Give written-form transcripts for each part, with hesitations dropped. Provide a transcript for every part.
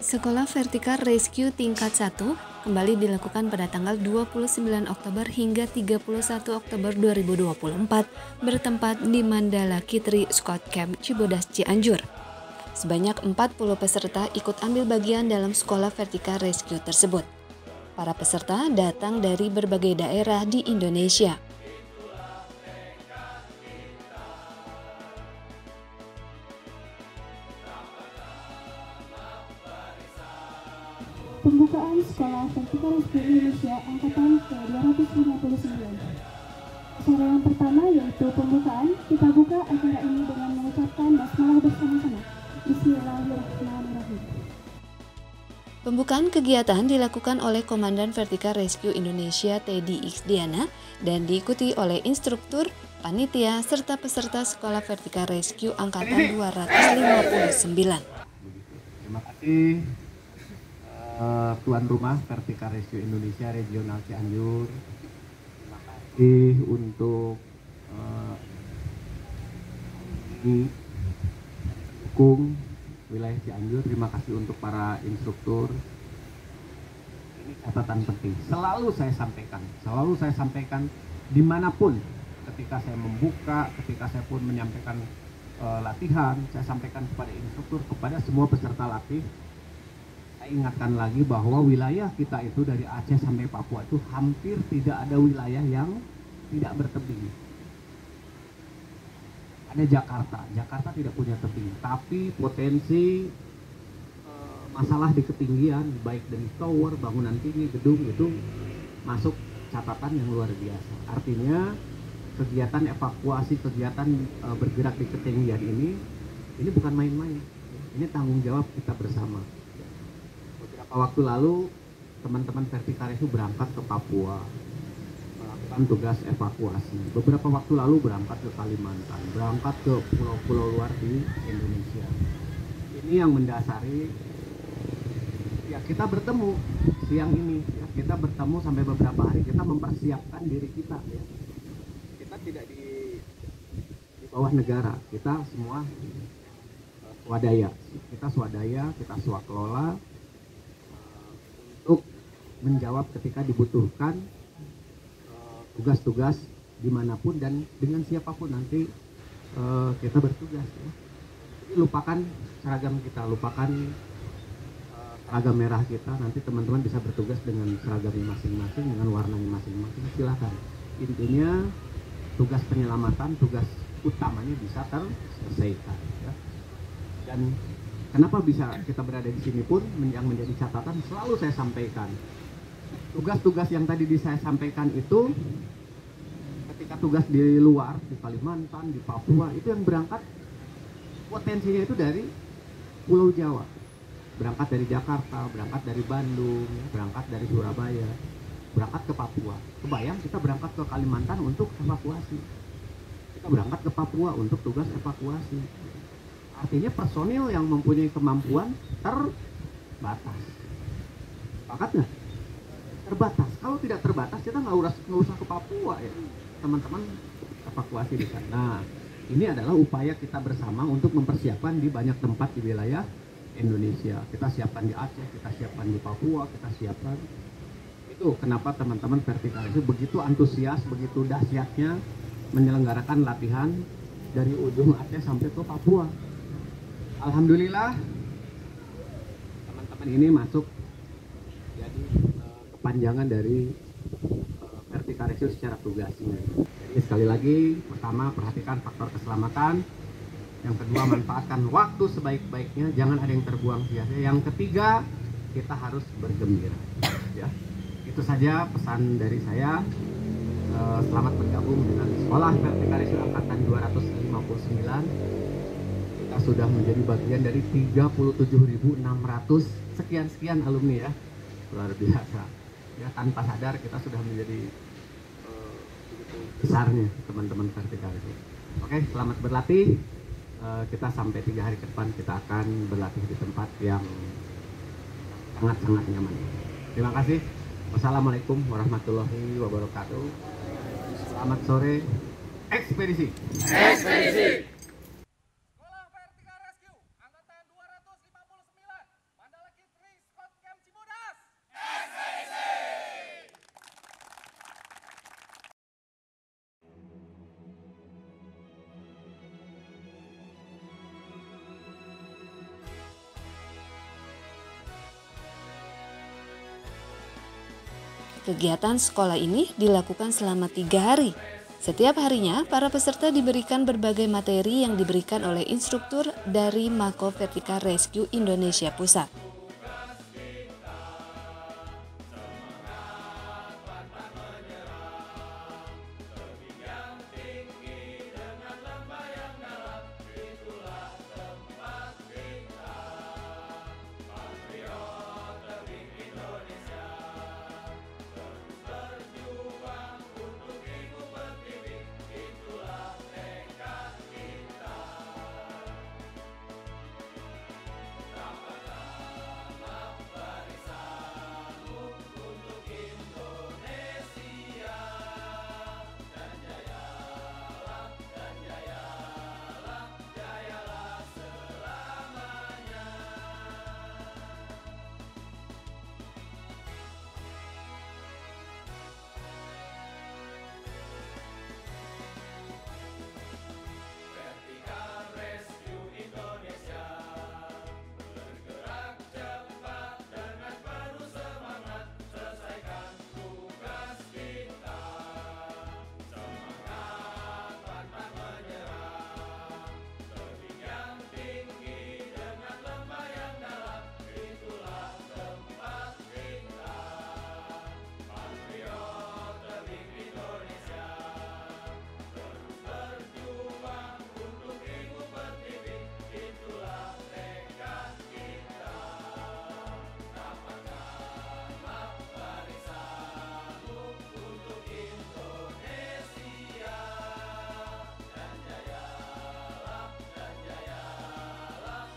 Sekolah Vertikal Rescue tingkat 1 kembali dilakukan pada tanggal 29 Oktober hingga 31 Oktober 2024 bertempat di Mandala Kitri Scout Camp Cibodas Cianjur. Sebanyak 40 peserta ikut ambil bagian dalam Sekolah Vertikal Rescue tersebut. Para peserta datang dari berbagai daerah di Indonesia. Pembukaan Sekolah Vertikal Rescue Indonesia Angkatan ke-259. Acara yang pertama yaitu pembukaan, kita buka acara ini dengan mengucapkan basmalah bersama-sama. Bismillahirrahmanirrahim. Pembukaan kegiatan dilakukan oleh Komandan Vertikal Rescue Indonesia Teddy Xdiana dan diikuti oleh instruktur, panitia, serta peserta Sekolah Vertikal Rescue Angkatan 259. Terima kasih tuan rumah Vertikal Rescue Indonesia Regional Cianjur. Terima kasih untuk dukung wilayah Cianjur. Terima kasih untuk para instruktur. Ini catatan penting. Selalu saya sampaikan dimanapun. Ketika saya membuka, ketika saya pun menyampaikan latihan, saya sampaikan kepada instruktur, kepada semua peserta latih. Ingatkan lagi bahwa wilayah kita itu dari Aceh sampai Papua itu hampir tidak ada wilayah yang tidak bertebing. Ada Jakarta tidak punya tebing, tapi potensi masalah di ketinggian, baik dari tower, bangunan tinggi, gedung itu masuk catatan yang luar biasa. Artinya kegiatan evakuasi, kegiatan bergerak di ketinggian ini bukan main-main. Ini tanggung jawab kita bersama. Waktu lalu teman-teman Vertikal itu berangkat ke Papua melakukan tugas evakuasi. Beberapa waktu lalu berangkat ke Kalimantan, berangkat ke pulau-pulau luar di Indonesia. Ini yang mendasari ya kita bertemu siang ini, ya, kita bertemu sampai beberapa hari, kita mempersiapkan diri kita. Ya. Kita tidak di bawah negara, kita semua swadaya. Kita swadaya, kita swakelola untuk menjawab ketika dibutuhkan tugas-tugas dimanapun dan dengan siapapun nanti kita bertugas. Ya. Jadi lupakan seragam kita, lupakan seragam merah kita, nanti teman-teman bisa bertugas dengan seragamnya masing-masing, dengan warnanya masing-masing, silakan. Intinya tugas penyelamatan, tugas utamanya bisa terselesaikan. Ya. Dan kenapa bisa kita berada di sini pun yang menjadi catatan selalu saya sampaikan. Tugas-tugas yang tadi saya sampaikan itu ketika tugas di luar, di Kalimantan, di Papua, itu yang berangkat potensinya itu dari Pulau Jawa. Berangkat dari Jakarta, berangkat dari Bandung, berangkat dari Surabaya, berangkat ke Papua. Kebayang kita berangkat ke Kalimantan untuk evakuasi. Kita berangkat ke Papua untuk tugas evakuasi. Artinya personil yang mempunyai kemampuan terbatas. Sepakat nggak? Terbatas. Kalau tidak terbatas, kita nggak usah ke Papua ya. Teman-teman evakuasi di sana. Nah, ini adalah upaya kita bersama untuk mempersiapkan di banyak tempat di wilayah Indonesia. Kita siapkan di Aceh, kita siapkan di Papua, kita siapkan. Itu kenapa teman-teman Vertikal itu begitu antusias, begitu dahsyatnya menyelenggarakan latihan dari ujung Aceh sampai ke Papua. Alhamdulillah teman-teman ini masuk jadi kepanjangan dari Vertikal Rescue secara tugasnya. Jadi sekali lagi, pertama perhatikan faktor keselamatan, yang kedua manfaatkan waktu sebaik-baiknya, jangan ada yang terbuang sia-sia. Yang ketiga, kita harus bergembira. Ya, itu saja pesan dari saya. Selamat bergabung dengan Sekolah Vertikal Rescue Angkatan 259. Sudah menjadi bagian dari 37.600 sekian alumni ya, luar biasa ya. Tanpa sadar kita sudah menjadi besarnya teman-teman Vertikal itu. Oke, selamat berlatih. Kita sampai 3 hari ke depan kita akan berlatih di tempat yang sangat-sangat nyaman. Terima kasih. Wassalamualaikum warahmatullahi wabarakatuh. Selamat sore. Ekspedisi. Ekspedisi. Sekolah Vertikal Rescue Angkatan 259 Mandala Kitri Kegiatan sekolah ini dilakukan selama 3 hari. Setiap harinya, para peserta diberikan berbagai materi yang diberikan oleh instruktur dari Mako Vertical Rescue Indonesia Pusat.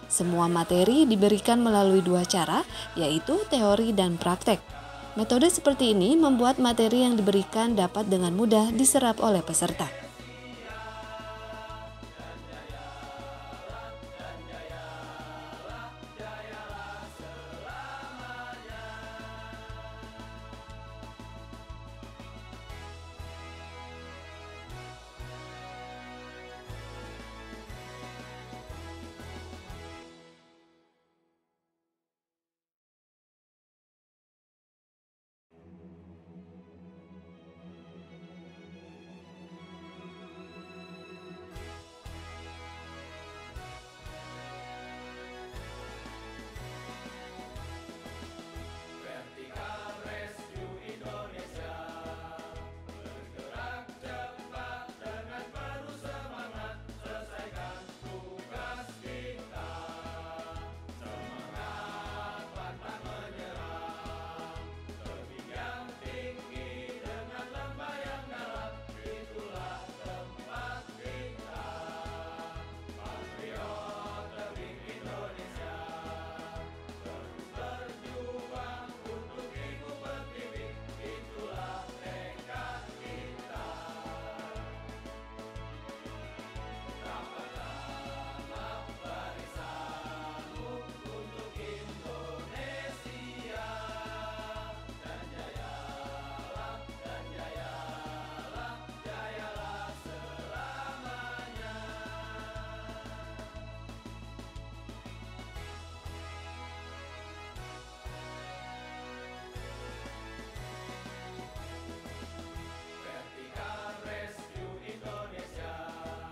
Semua materi diberikan melalui 2 cara, yaitu teori dan praktek. Metode seperti ini membuat materi yang diberikan dapat dengan mudah diserap oleh peserta.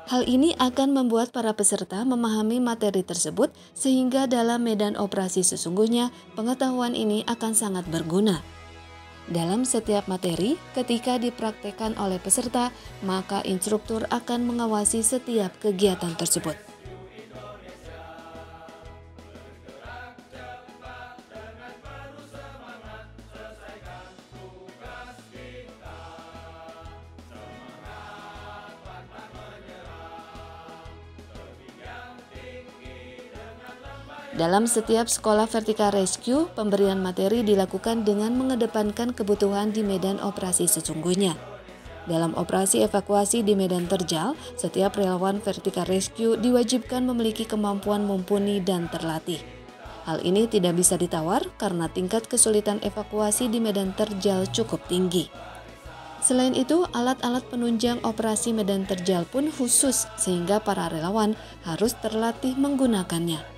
Hal ini akan membuat para peserta memahami materi tersebut sehingga dalam medan operasi sesungguhnya pengetahuan ini akan sangat berguna. Dalam setiap materi, ketika dipraktekkan oleh peserta, maka instruktur akan mengawasi setiap kegiatan tersebut. Dalam setiap sekolah Vertical Rescue, pemberian materi dilakukan dengan mengedepankan kebutuhan di medan operasi sesungguhnya. Dalam operasi evakuasi di medan terjal, setiap relawan Vertical Rescue diwajibkan memiliki kemampuan mumpuni dan terlatih. Hal ini tidak bisa ditawar karena tingkat kesulitan evakuasi di medan terjal cukup tinggi. Selain itu, alat-alat penunjang operasi medan terjal pun khusus sehingga para relawan harus terlatih menggunakannya.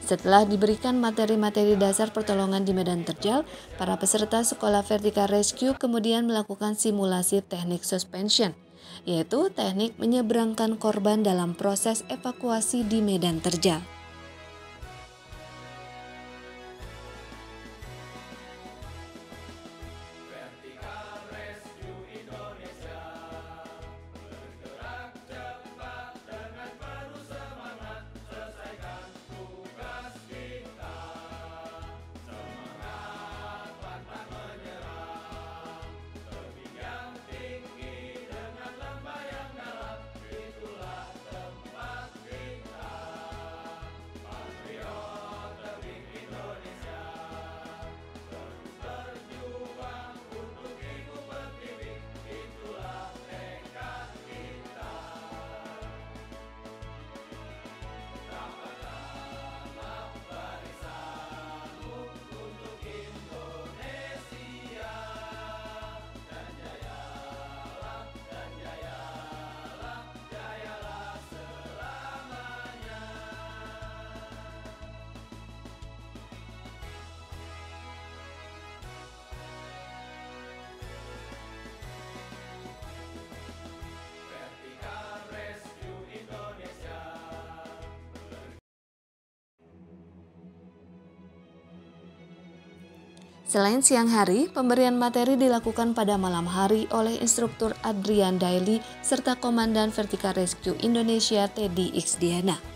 Setelah diberikan materi-materi dasar pertolongan di medan terjal, para peserta sekolah Vertical Rescue kemudian melakukan simulasi teknik suspension, yaitu teknik menyeberangkan korban dalam proses evakuasi di medan terjal. Selain siang hari, pemberian materi dilakukan pada malam hari oleh instruktur Adrian Daily serta Komandan Vertical Rescue Indonesia Teddy Iksdiana.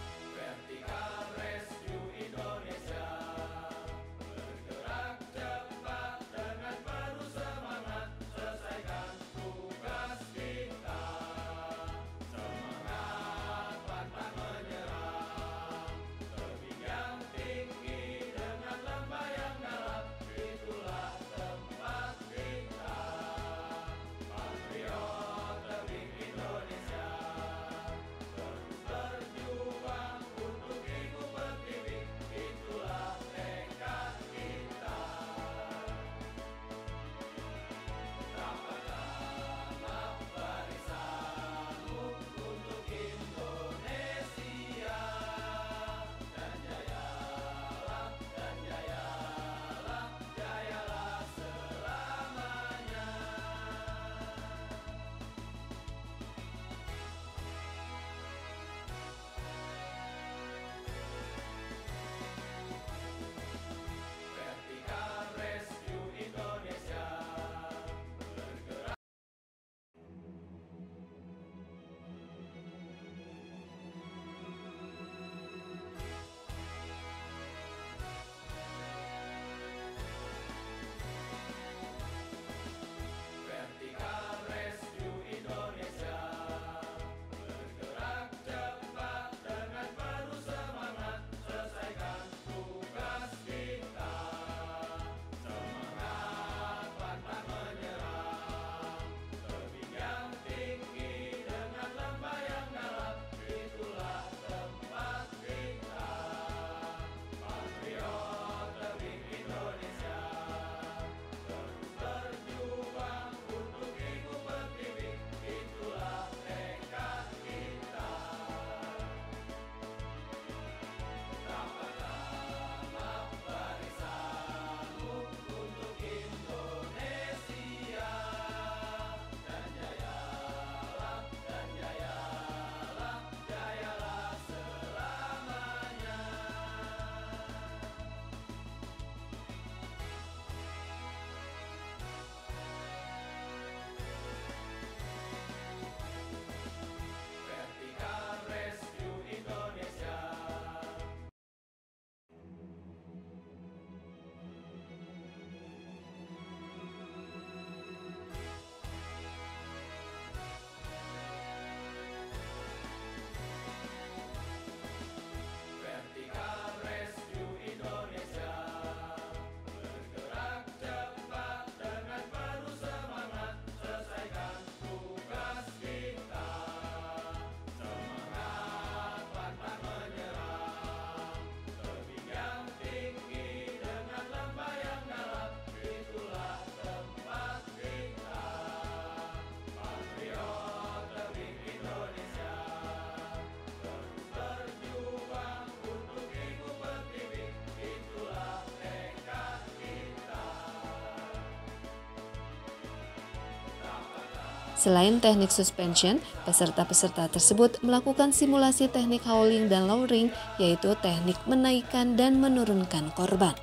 Selain teknik suspension, peserta-peserta tersebut melakukan simulasi teknik hauling dan lowering, yaitu teknik menaikkan dan menurunkan korban.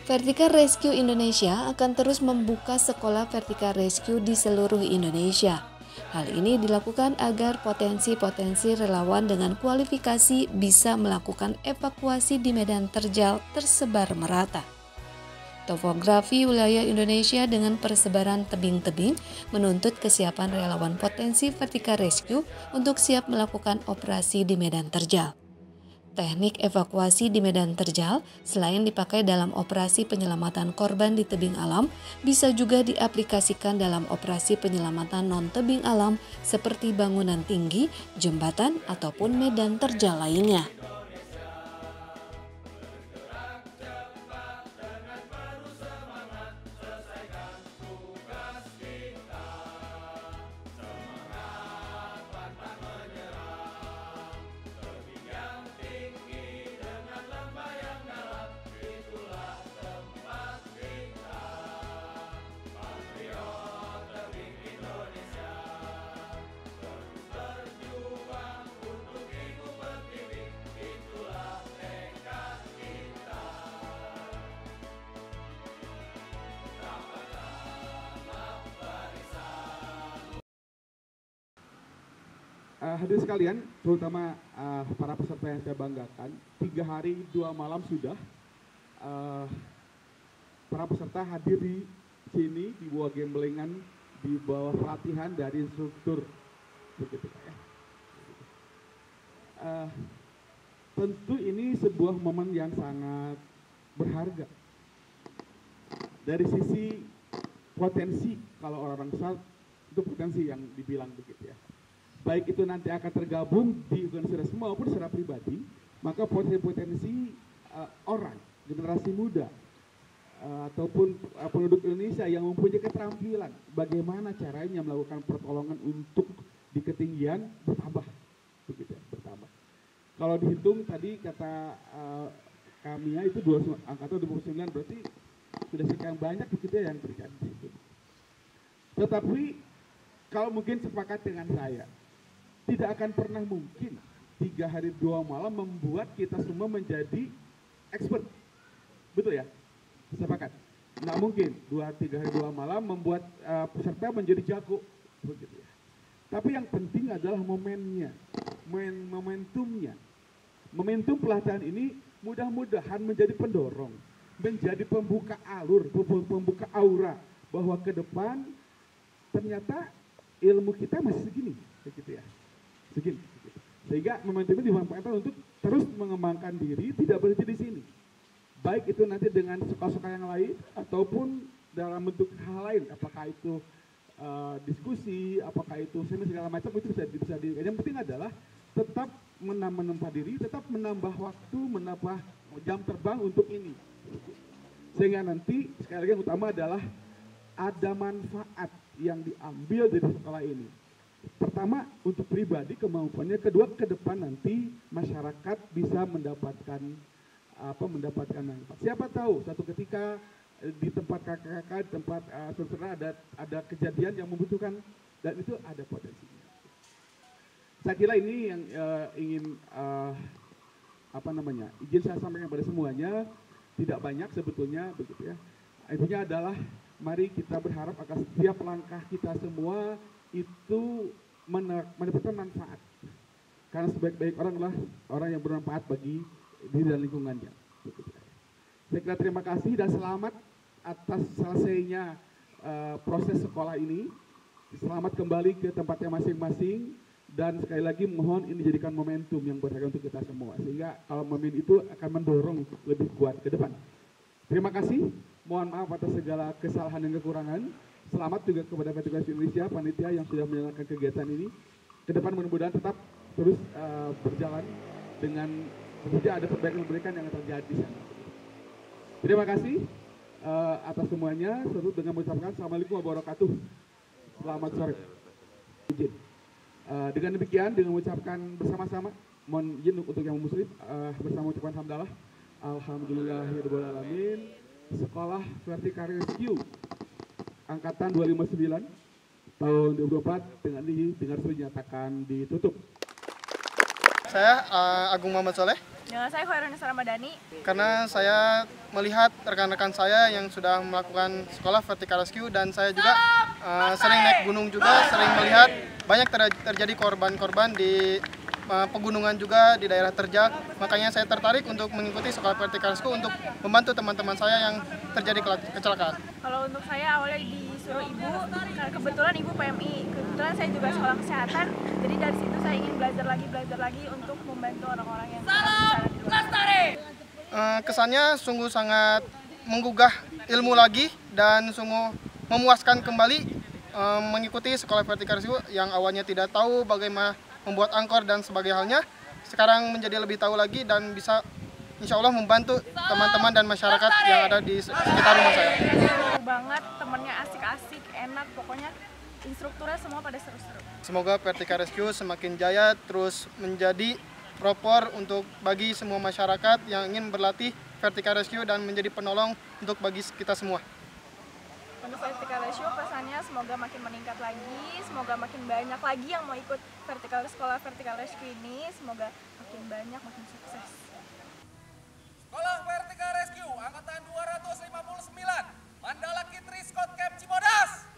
Vertical Rescue Indonesia akan terus membuka sekolah Vertical Rescue di seluruh Indonesia. Hal ini dilakukan agar potensi-potensi relawan dengan kualifikasi bisa melakukan evakuasi di medan terjal tersebar merata. Topografi wilayah Indonesia dengan persebaran tebing-tebing menuntut kesiapan relawan potensi Vertical Rescue untuk siap melakukan operasi di medan terjal. Teknik evakuasi di medan terjal selain dipakai dalam operasi penyelamatan korban di tebing alam, bisa juga diaplikasikan dalam operasi penyelamatan non-tebing alam seperti bangunan tinggi, jembatan, ataupun medan terjal lainnya. Hadirin sekalian, terutama para peserta yang saya banggakan, 3 hari 2 malam sudah para peserta hadir di sini di bawah gembelengan, di bawah pelatihan dari instruktur, begitu ya. Tentu ini sebuah momen yang sangat berharga dari sisi potensi. Kalau orang-orang SALT itu potensi yang dibilang begitu ya. Baik itu nanti akan tergabung di organisasi maupun secara pribadi, maka potensi-potensi orang, generasi muda, ataupun penduduk Indonesia yang mempunyai keterampilan bagaimana caranya melakukan pertolongan untuk di ketinggian bertambah, begitu ya, bertambah. Kalau dihitung tadi kata kami itu angkatan 29 berarti sudah sekian banyak begitu ya yang terjadi di situ. Tetapi kalau mungkin sepakat dengan saya, tidak akan pernah mungkin 3 hari 2 malam membuat kita semua menjadi expert. Betul ya? Sepakat? Nggak mungkin 3 hari 2 malam membuat peserta menjadi jago. Begitu ya. Tapi yang penting adalah momennya, momentumnya. Momentum pelatihan ini mudah-mudahan menjadi pendorong, menjadi pembuka alur, pembuka aura bahwa ke depan ternyata ilmu kita masih segini, begitu ya. Segini. Sehingga momentum ini dimanfaatkan untuk terus mengembangkan diri, tidak berhenti di sini. Baik itu nanti dengan sekolah-sekolah yang lain ataupun dalam bentuk hal lain, apakah itu diskusi, apakah itu seminar segala macam, itu bisa yang penting adalah tetap menambah diri, tetap menambah waktu, menambah jam terbang untuk ini. Sehingga nanti sekali lagi yang utama adalah ada manfaat yang diambil dari sekolah ini. Pertama untuk pribadi kemampuannya, kedua ke depan nanti masyarakat bisa mendapatkan manfaat. Siapa tahu satu ketika di tempat kakak-kakak, di tempat saudara ada kejadian yang membutuhkan, dan itu ada potensinya. Saya kira ini yang ingin izin saya sampaikan pada semuanya, tidak banyak sebetulnya begitu ya. Intinya adalah mari kita berharap agar setiap langkah kita semua itu mendapatkan manfaat. Karena sebaik-baik orang adalah orang yang bermanfaat bagi diri dan lingkungannya. Saya kira terima kasih dan selamat atas selesainya proses sekolah ini. Selamat kembali ke tempatnya masing-masing. Dan sekali lagi mohon ini dijadikan momentum yang berharga untuk kita semua. Sehingga kalau momentum itu akan mendorong lebih kuat ke depan. Terima kasih. Mohon maaf atas segala kesalahan dan kekurangan. Selamat juga kepada Vertikal Indonesia, panitia yang sudah menjalankan kegiatan ini. Ke depan mudah-mudahan tetap terus berjalan dengan tentunya ada perbaikan-perbaikan yang terjadi di sana. Terima kasih atas semuanya. Serut dengan mengucapkan Assalamualaikum warahmatullahi wabarakatuh. Selamat sore. Izin. Dengan demikian, dengan mengucapkan bersama-sama, mohon izin untuk yang muslim bersama ucapan hamdalah. Alhamdulillahirrahmanirrahim. Sekolah Vertikal Rescue Angkatan 259 tahun 2024 dengan resmi dinyatakan ditutup. Saya Agung Muhammad Soleh. Dengan saya Khairunisa Ramadhani. Karena saya melihat rekan-rekan saya yang sudah melakukan sekolah Vertikal Rescue dan saya juga sering naik gunung juga, sering melihat banyak terjadi korban-korban di pegunungan juga di daerah terjal. Makanya saya tertarik untuk mengikuti sekolah Vertikal Rescue untuk membantu teman-teman saya yang terjadi kecelakaan. Kalau untuk saya awalnya disuruh ibu, karena kebetulan ibu PMI. Kebetulan saya juga sekolah kesehatan, jadi dari situ saya ingin belajar lagi untuk membantu orang-orang yang sedang di luar. Kesannya sungguh sangat menggugah ilmu lagi dan sungguh memuaskan kembali mengikuti sekolah Vertikal Rescue yang awalnya tidak tahu bagaimana membuat angkor dan sebagainya. Sekarang menjadi lebih tahu lagi dan bisa insya Allah membantu teman-teman dan masyarakat yang ada di sekitar rumah saya. Seru banget, temennya asik-asik, enak, pokoknya instrukturnya semua pada seru-seru. Semoga Vertikal Rescue semakin jaya terus menjadi propor untuk bagi semua masyarakat yang ingin berlatih Vertikal Rescue dan menjadi penolong untuk bagi kita semua. Untuk Vertikal Rescue pesannya semoga makin meningkat lagi, semoga makin banyak lagi yang mau ikut sekolah Vertikal Rescue ini, semoga makin banyak, makin sukses. Sekolah Vertikal Rescue Angkatan 259 Mandala Kitri Scout Camp Cibodas.